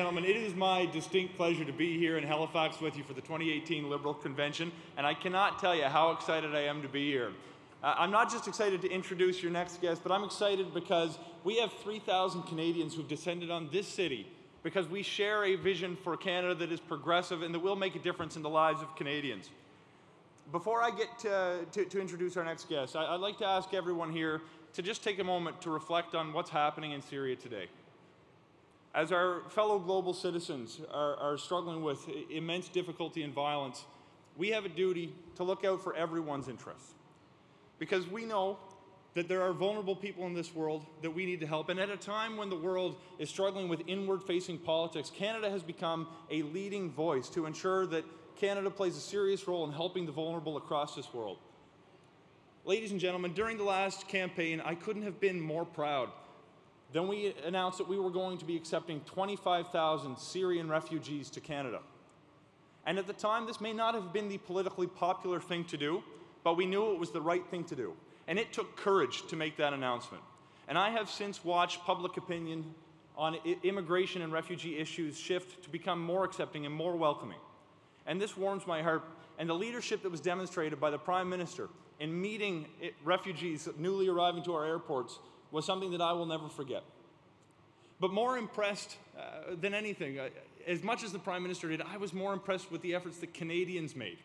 gentlemen, it is my distinct pleasure to be here in Halifax with you for the 2018 Liberal Convention, and I cannot tell you how excited I am to be here. I'm not just excited to introduce your next guest, but I'm excited because we have 3,000 Canadians who've descended on this city because we share a vision for Canada that is progressive and that will make a difference in the lives of Canadians. Before I get to introduce our next guest, I'd like to ask everyone here to just take a moment to reflect on what's happening in Syria today. As our fellow global citizens are struggling with immense difficulty and violence, we have a duty to look out for everyone's interests. Because we know that there are vulnerable people in this world that we need to help. And at a time when the world is struggling with inward-facing politics, Canada has become a leading voice to ensure that Canada plays a serious role in helping the vulnerable across this world. Ladies and gentlemen, during the last campaign, I couldn't have been more proud. Then we announced that we were going to be accepting 25,000 Syrian refugees to Canada. And at the time, this may not have been the politically popular thing to do, but we knew it was the right thing to do. And it took courage to make that announcement. And I have since watched public opinion on immigration and refugee issues shift to become more accepting and more welcoming. And this warms my heart. And the leadership that was demonstrated by the Prime Minister in meeting refugees newly arriving to our airports was something that I will never forget. But more impressed than anything, as much as the Prime Minister did, I was more impressed with the efforts that Canadians made.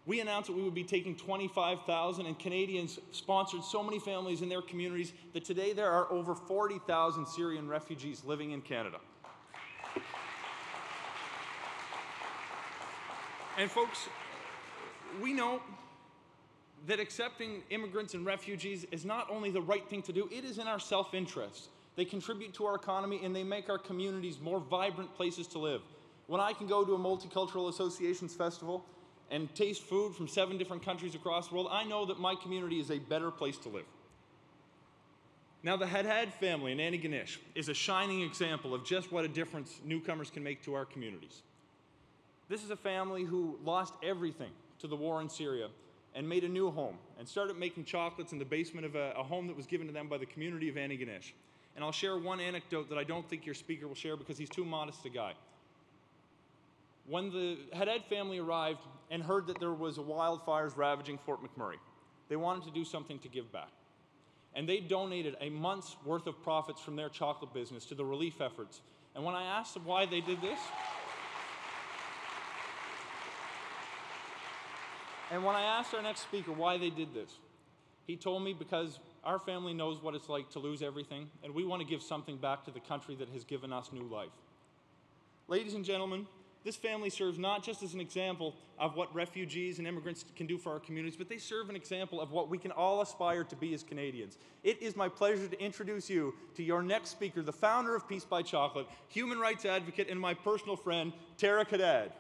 We announced that we would be taking 25,000, and Canadians sponsored so many families in their communities that today there are over 40,000 Syrian refugees living in Canada. And folks, we know that accepting immigrants and refugees is not only the right thing to do, it is in our self-interest. They contribute to our economy and they make our communities more vibrant places to live. When I can go to a multicultural associations festival and taste food from 7 different countries across the world, I know that my community is a better place to live. Now, the Hadhad family in Antigonish is a shining example of just what a difference newcomers can make to our communities. This is a family who lost everything to the war in Syria and made a new home and started making chocolates in the basement of a home that was given to them by the community of Antigonish. And I'll share one anecdote that I don't think your speaker will share because he's too modest a guy. When the Hadhad family arrived and heard that there was wildfires ravaging Fort McMurray, they wanted to do something to give back. And they donated a month's worth of profits from their chocolate business to the relief efforts. And when I asked them why they did this, and when I asked our next speaker why they did this, he told me because our family knows what it's like to lose everything, and we want to give something back to the country that has given us new life. Ladies and gentlemen, this family serves not just as an example of what refugees and immigrants can do for our communities, but they serve an example of what we can all aspire to be as Canadians. It is my pleasure to introduce you to your next speaker, the founder of Peace by Chocolate, human rights advocate, and my personal friend, Tareq Hadhad.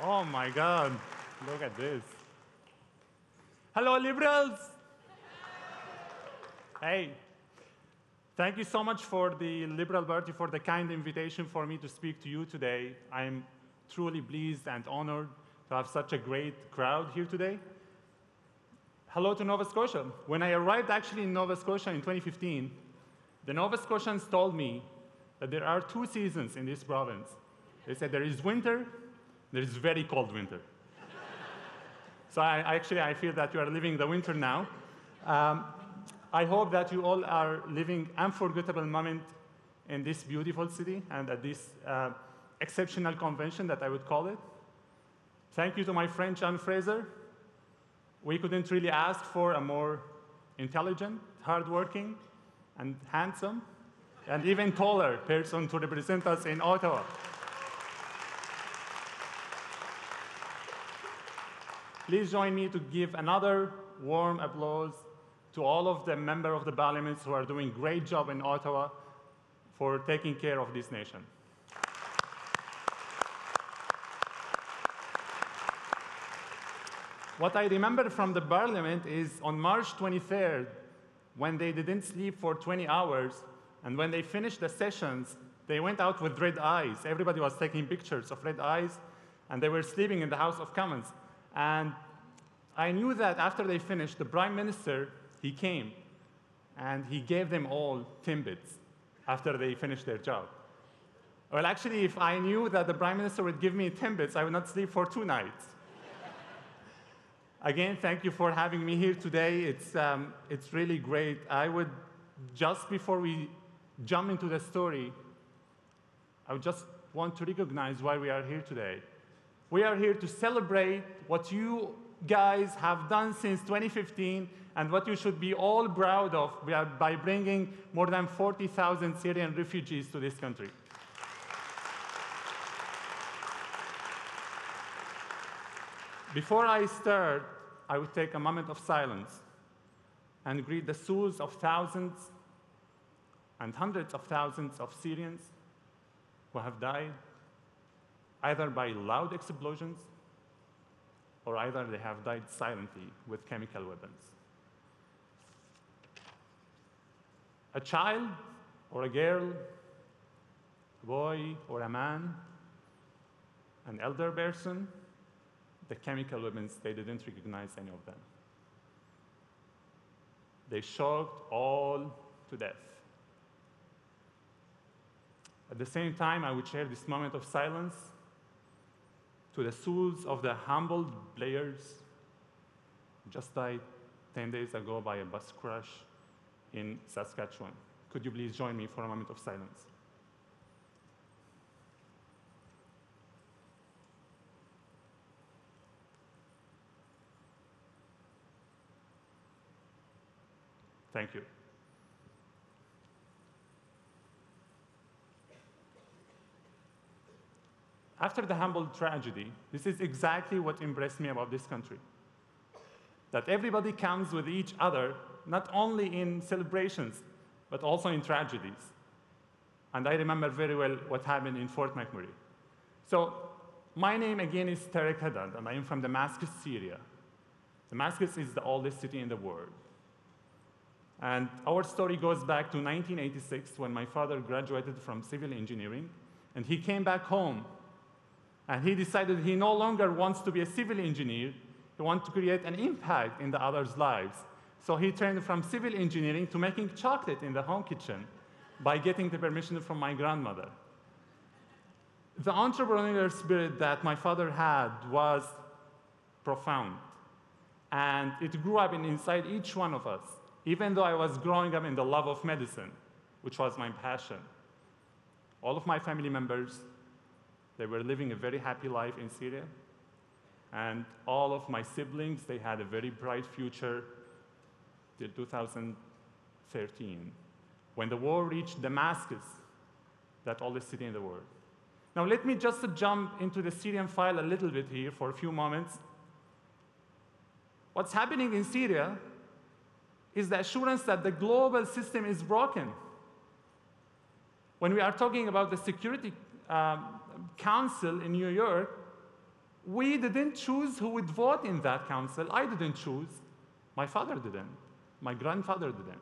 Oh my God, look at this. Hello, Liberals. Hey, thank you so much for the Liberal Party for the kind invitation for me to speak to you today. I'm truly pleased and honored to have such a great crowd here today. Hello to Nova Scotia. When I arrived actually in Nova Scotia in 2015, the Nova Scotians told me that there are 2 seasons in this province. They said there is winter, there is very cold winter. So I feel that you are living the winter now. I hope that you all are living unforgettable moment in this beautiful city and at this exceptional convention that I would call it. Thank you to my friend John Fraser. We couldn't really ask for a more intelligent, hardworking, and handsome, and even taller person to represent us in Ottawa. Please join me to give another warm applause to all of the members of the parliament who are doing a great job in Ottawa for taking care of this nation. What I remember from the parliament is on March 23rd, when they didn't sleep for 20 hours, And when they finished the sessions, they went out with red eyes. Everybody was taking pictures of red eyes, and they were sleeping in the House of Commons. And I knew that after they finished, the Prime Minister, he came, and he gave them all Timbits after they finished their job. Well, actually, if I knew that the Prime Minister would give me Timbits, I would not sleep for 2 nights. Again, thank you for having me here today. It's really great. I would, just before we jump into the story, I would just want to recognize why we are here today. We are here to celebrate what you guys have done since 2015 and what you should be all proud of by bringing more than 40,000 Syrian refugees to this country. Before I start, I would take a moment of silence and greet the souls of thousands and hundreds of thousands of Syrians who have died either by loud explosions or either they have died silently with chemical weapons. A child or a girl, a boy or a man, an elder person, the chemical weapons, they didn't recognize any of them. They shocked all to death. At the same time, I would share this moment of silence to the souls of the humbled players who just died 10 days ago by a bus crash in Saskatchewan. Could you please join me for a moment of silence? Thank you. After the humble tragedy, this is exactly what impressed me about this country. That everybody comes with each other, not only in celebrations, but also in tragedies. And I remember very well what happened in Fort McMurray. So my name again is Tareq Hadhad, and I am from Damascus, Syria. Damascus is the oldest city in the world. And our story goes back to 1986 when my father graduated from civil engineering, and he came back home. And he decided he no longer wants to be a civil engineer, he wants to create an impact in the others' lives. So he turned from civil engineering to making chocolate in the home kitchen by getting the permission from my grandmother. The entrepreneurial spirit that my father had was profound. And it grew up inside each one of us, even though I was growing up in the love of medicine, which was my passion. All of my family members, they were living a very happy life in Syria. And all of my siblings, they had a very bright future till 2013, when the war reached Damascus, that oldest city in the world. Now let me just jump into the Syrian file a little bit here for a few moments. What's happening in Syria is the assurance that the global system is broken. When we are talking about the Security Council in New York, we didn't choose who would vote in that council. I didn't choose. My father didn't. My grandfather didn't.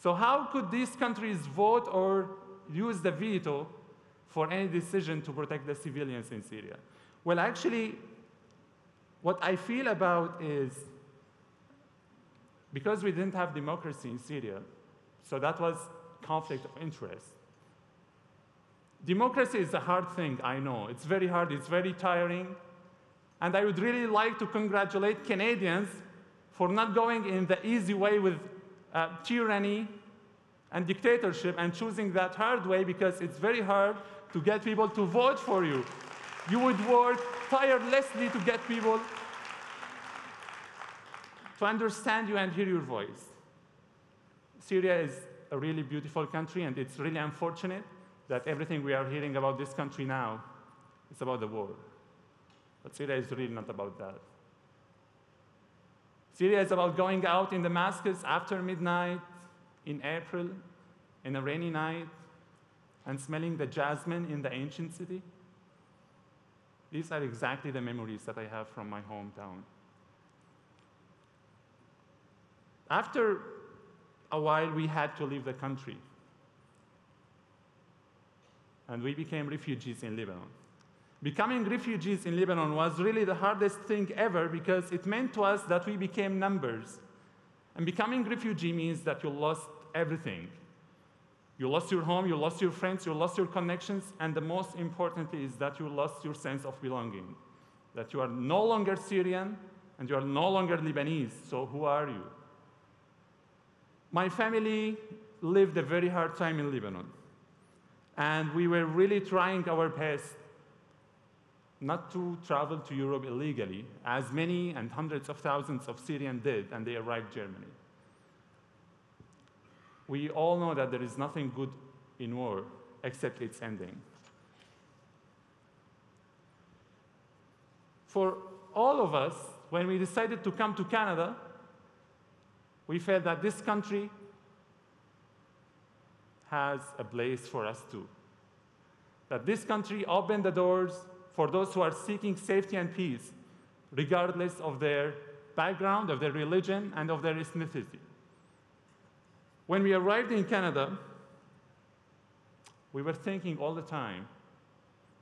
So how could these countries vote or use the veto for any decision to protect the civilians in Syria? Well, actually, what I feel about is, because we didn't have democracy in Syria, so that was conflict of interest. Democracy is a hard thing, I know. It's very hard, it's very tiring. And I would really like to congratulate Canadians for not going in the easy way with tyranny and dictatorship and choosing that hard way, because it's very hard to get people to vote for you. You would work tirelessly to get people to understand you and hear your voice. Syria is a really beautiful country, and it's really unfortunate that everything we are hearing about this country now is about the war. But Syria is really not about that. Syria is about going out in Damascus after midnight in April, in a rainy night, and smelling the jasmine in the ancient city. These are exactly the memories that I have from my hometown. After a while, we had to leave the country and we became refugees in Lebanon. Becoming refugees in Lebanon was really the hardest thing ever because it meant to us that we became numbers. And becoming refugee means that you lost everything. You lost your home, you lost your friends, you lost your connections, and the most importantly is that you lost your sense of belonging. That you are no longer Syrian and you are no longer Lebanese, so who are you? My family lived a very hard time in Lebanon, and we were really trying our best not to travel to Europe illegally, as many and hundreds of thousands of Syrians did, and they arrived Germany. We all know that there is nothing good in war except its ending. For all of us, when we decided to come to Canada, we felt that this country has a place for us too. That this country opened the doors for those who are seeking safety and peace, regardless of their background, of their religion, and of their ethnicity. When we arrived in Canada, we were thinking all the time,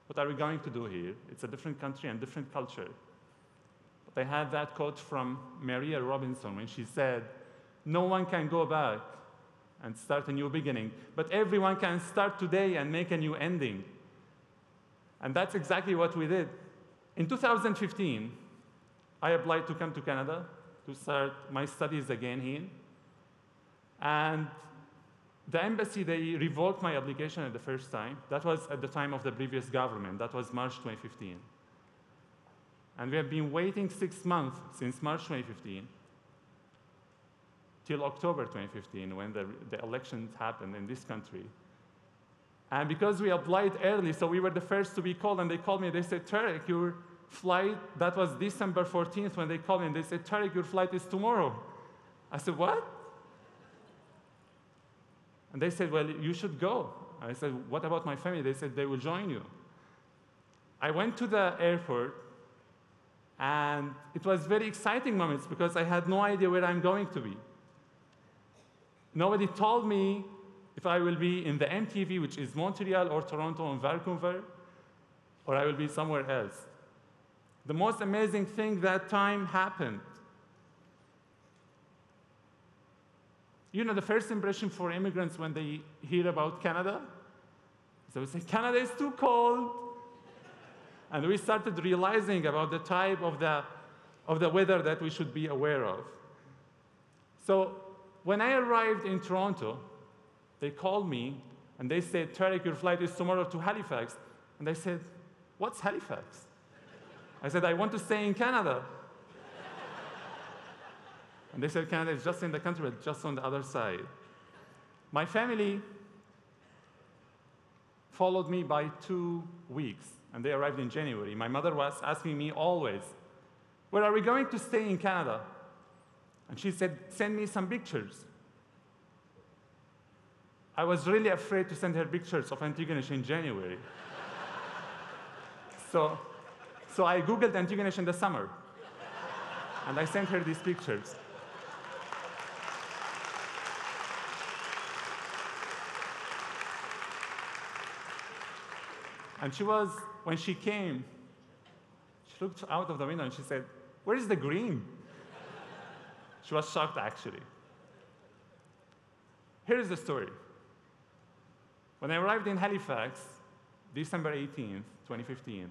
what are we going to do here? It's a different country and different culture. But I had that quote from Maria Robinson when she said, no one can go back and start a new beginning, but everyone can start today and make a new ending. And that's exactly what we did. In 2015, I applied to come to Canada to start my studies again here. And the embassy, they revoked my application at the first time. That was at the time of the previous government. That was March 2015. And we have been waiting 6 months since March 2015 till October 2015 when the elections happened in this country. And because we applied early, so we were the first to be called, and they called me, they said, Tareq, your flight, that was December 14th when they called me, and they said, Tareq, your flight is tomorrow. I said, what? And they said, well, you should go. I said, what about my family? They said, they will join you. I went to the airport, and it was very exciting moments because I had no idea where I'm going to be. Nobody told me if I will be in the MTV, which is Montreal or Toronto and Vancouver, or I will be somewhere else. The most amazing thing that time happened. You know, the first impression for immigrants when they hear about Canada, they would say, Canada is too cold. And we started realizing about the type of the weather that we should be aware of. So when I arrived in Toronto, they called me and they said, Tareq, your flight is tomorrow to Halifax. And I said, what's Halifax? I said, I want to stay in Canada. And they said, Canada is just in the country, but just on the other side. My family followed me by 2 weeks, and they arrived in January. My mother was asking me always, where are we going to stay in Canada? And she said, send me some pictures. I was really afraid to send her pictures of Antigonish in January. So I Googled Antigonish in the summer, and I sent her these pictures. And when she came, she looked out of the window and she said, where is the green? She was shocked, actually. Here's the story. When I arrived in Halifax, December 18th, 2015,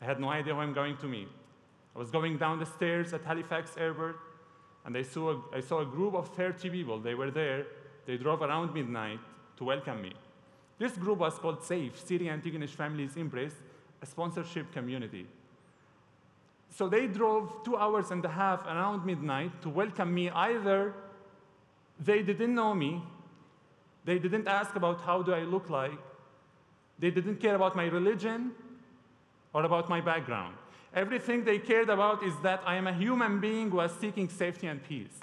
I had no idea who I'm going to meet. I was going down the stairs at Halifax Airport, and I saw a group of 30 people. They were there. They drove around midnight to welcome me. This group was called SAFE, Syrian Antigonish Families Embrace, a sponsorship community. So they drove 2.5 hours around midnight to welcome me. Either they didn't know me, they didn't ask about how do I look like, they didn't care about my religion or about my background. Everything they cared about is that I am a human being who was seeking safety and peace.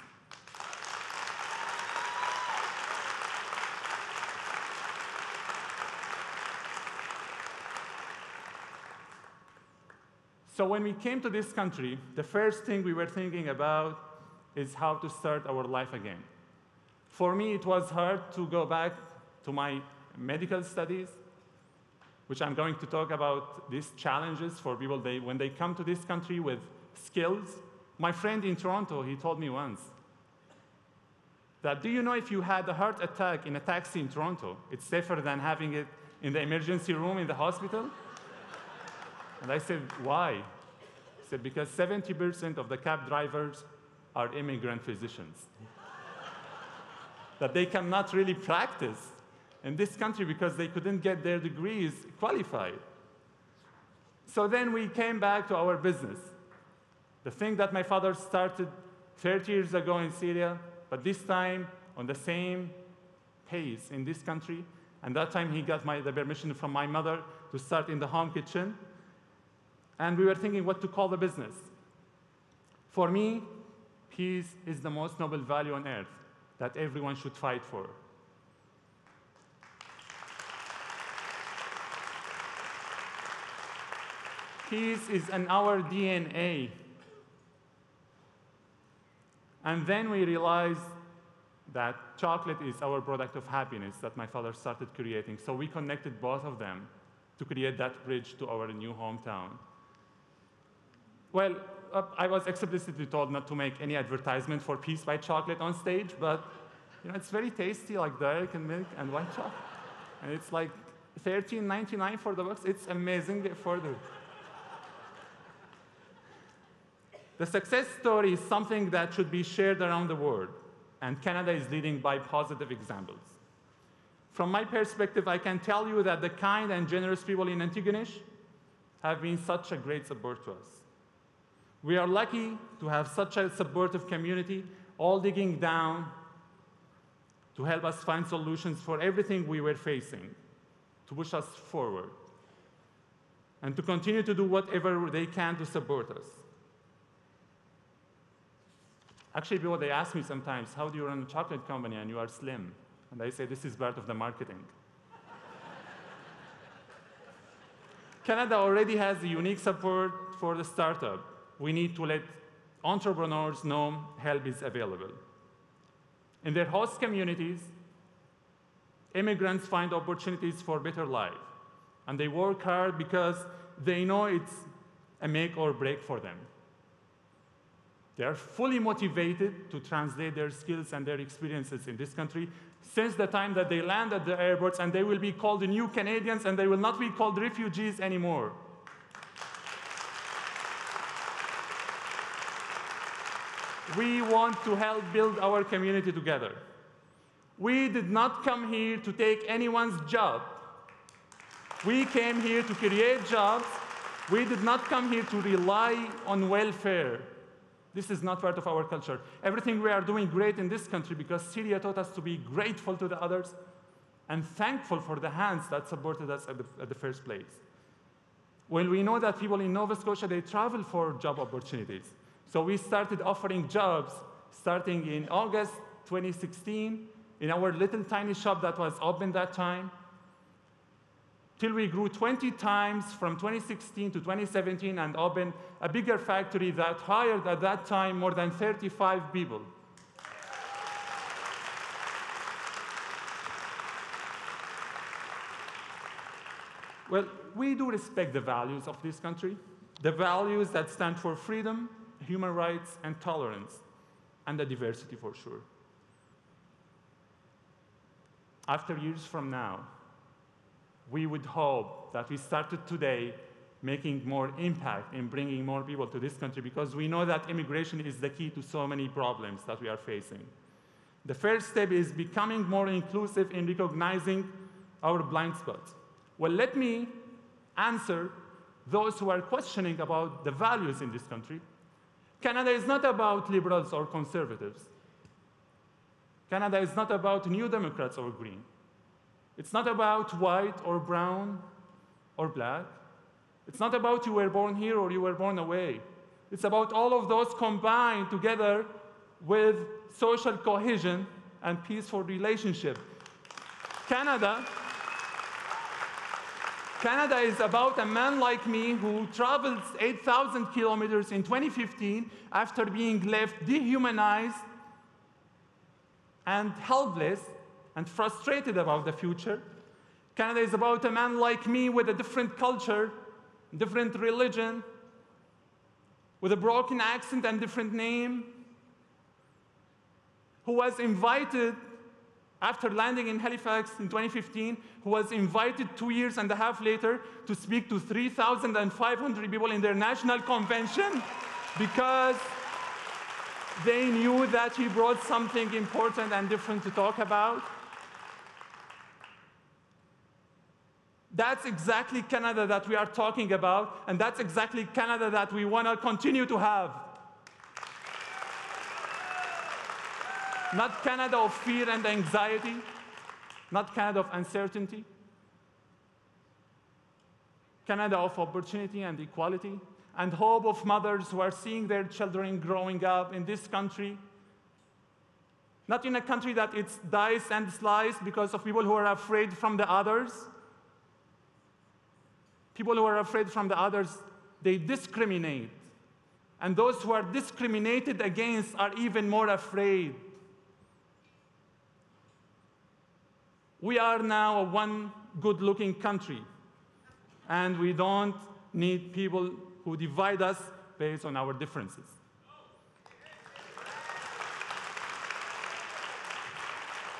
So when we came to this country, the first thing we were thinking about is how to start our life again. For me, it was hard to go back to my medical studies. which I'm going to talk about these challenges for people when they come to this country with skills. My friend in Toronto, he told me once that, do you know if you had a heart attack in a taxi in Toronto, it's safer than having it in the emergency room in the hospital? And I said, why? He said, because 70% of the cab drivers are immigrant physicians. That they cannot really practice in this country because they couldn't get their degrees qualified. So then we came back to our business. The thing that my father started 30 years ago in Syria, but this time on the same pace in this country. And that time he got the permission from my mother to start in the home kitchen. And we were thinking what to call the business. For me, peace is the most noble value on earth that everyone should fight for. Peace is in our DNA. And then we realized that chocolate is our product of happiness that my father started creating. So we connected both of them to create that bridge to our new hometown. Well, I was explicitly told not to make any advertisement for Peace by Chocolate on stage, but it's very tasty, like dark and milk and white chocolate. And it's like $13.99 for the box. It's amazingly affordable. The success story is something that should be shared around the world, and Canada is leading by positive examples. From my perspective, I can tell you that the kind and generous people in Antigonish have been such a great support to us. We are lucky to have such a supportive community, all digging down to help us find solutions for everything we were facing, to push us forward, and to continue to do whatever they can to support us. Actually, people, they ask me sometimes, how do you run a chocolate company and you are slim? And I say, this is part of the marketing. Canada already has a unique support for the startup. We need to let entrepreneurs know help is available. In their host communities, immigrants find opportunities for better life. And they work hard because they know it's a make or break for them. They are fully motivated to translate their skills and their experiences in this country since the time that they land at the airports, and they will be called the new Canadians, and they will not be called refugees anymore. We want to help build our community together. We did not come here to take anyone's job. We came here to create jobs. We did not come here to rely on welfare. This is not part of our culture. Everything we are doing great in this country because Syria taught us to be grateful to the others and thankful for the hands that supported us at the first place. Well, we know that people in Nova Scotia, they travel for job opportunities. So we started offering jobs starting in August 2016 in our little tiny shop that was open that time, till we grew 20 times from 2016 to 2017 and opened a bigger factory that hired at that time more than 35 people. Well, we do respect the values of this country, the values that stand for freedom, human rights, and tolerance, and the diversity for sure. After years from now, we would hope that we started today making more impact in bringing more people to this country, because we know that immigration is the key to so many problems that we are facing. The first step is becoming more inclusive in recognizing our blind spots. Well, let me answer those who are questioning about the values in this country. Canada is not about liberals or conservatives. Canada is not about New Democrats or Green. It's not about white or brown or black. It's not about you were born here or you were born away. It's about all of those combined together with social cohesion and peaceful relationship. Canada is about a man like me who traveled 8,000 kilometers in 2015 after being left dehumanized and helpless and frustrated about the future. Canada is about a man like me with a different culture, different religion, with a broken accent and different name, who was invited, after landing in Halifax in 2015, who was invited 2.5 years later to speak to 3,500 people in their national convention because they knew that he brought something important and different to talk about. That's exactly Canada that we are talking about, and that's exactly Canada that we want to continue to have. Not Canada of fear and anxiety, not Canada of uncertainty. Canada of opportunity and equality, and hope of mothers who are seeing their children growing up in this country. Not in a country that it's diced and sliced because of people who are afraid from the others. People who are afraid from the others, they discriminate. And those who are discriminated against are even more afraid. We are now one good-looking country, and we don't need people who divide us based on our differences.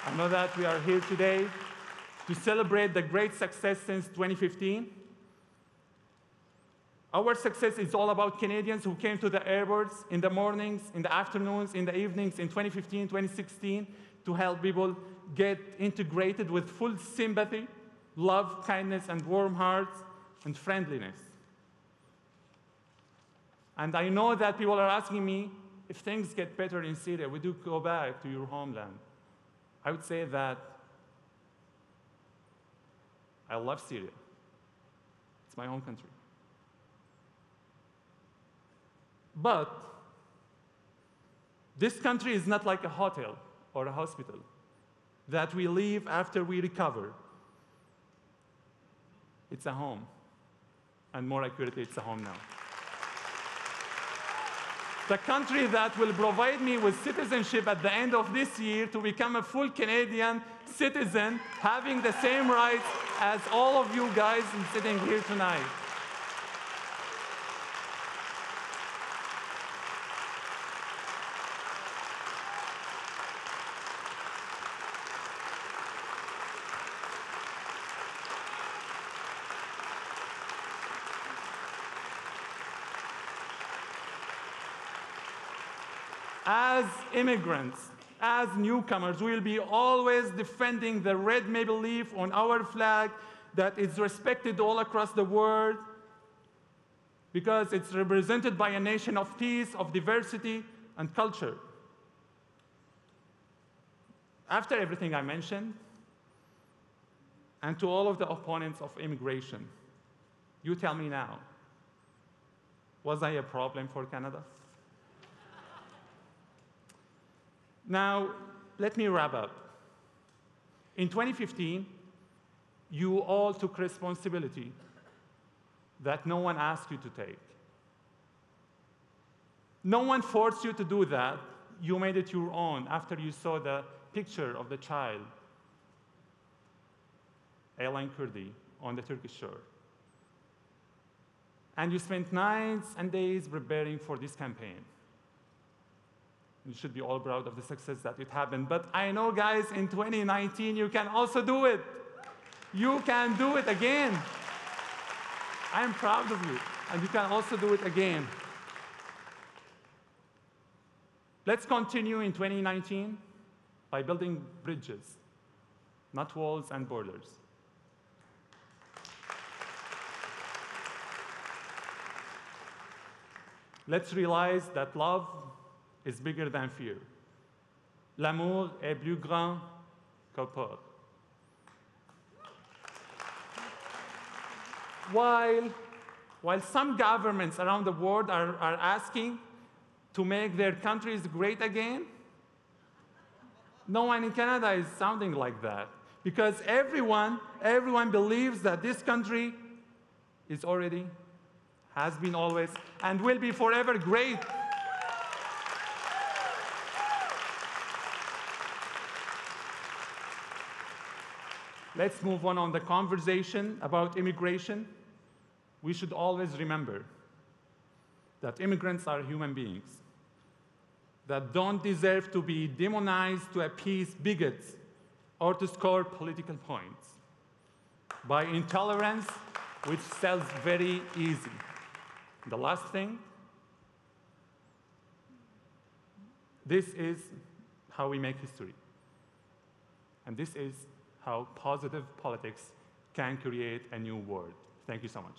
I know that we are here today to celebrate the great success since 2015. Our success is all about Canadians who came to the airports in the mornings, in the afternoons, in the evenings in 2015, 2016 to help people get integrated with full sympathy, love, kindness, and warm hearts, and friendliness. And I know that people are asking me, if things get better in Syria, would you go back to your homeland? I would say that I love Syria. It's my home country. But this country is not like a hotel or a hospital that we leave after we recover. It's a home. And more accurately, it's a home now. The country that will provide me with citizenship at the end of this year to become a full Canadian citizen, having the same rights as all of you guys sitting here tonight. As immigrants, as newcomers, we will be always defending the red maple leaf on our flag that is respected all across the world because it's represented by a nation of peace, of diversity, and culture. After everything I mentioned, and to all of the opponents of immigration, you tell me now, was I a problem for Canada? Now, let me wrap up. In 2015, you all took responsibility that no one asked you to take. No one forced you to do that. You made it your own after you saw the picture of the child, Aylan Kurdi, on the Turkish shore. And you spent nights and days preparing for this campaign. You should be all proud of the success that it happened. But I know, guys, in 2019, you can also do it. You can do it again. I am proud of you, and you can also do it again. Let's continue in 2019 by building bridges, not walls and borders. Let's realize that love is bigger than fear. L'amour est plus grand que peur. While some governments around the world are asking to make their countries great again, no one in Canada is sounding like that. Because everyone believes that this country is already, has been always, and will be forever great. let's move on the conversation about immigration. We should always remember that immigrants are human beings that don't deserve to be demonized to appease bigots or to score political points by intolerance, which sells very easy. The last thing, this is how we make history. And this is how positive politics can create a new world. Thank you so much.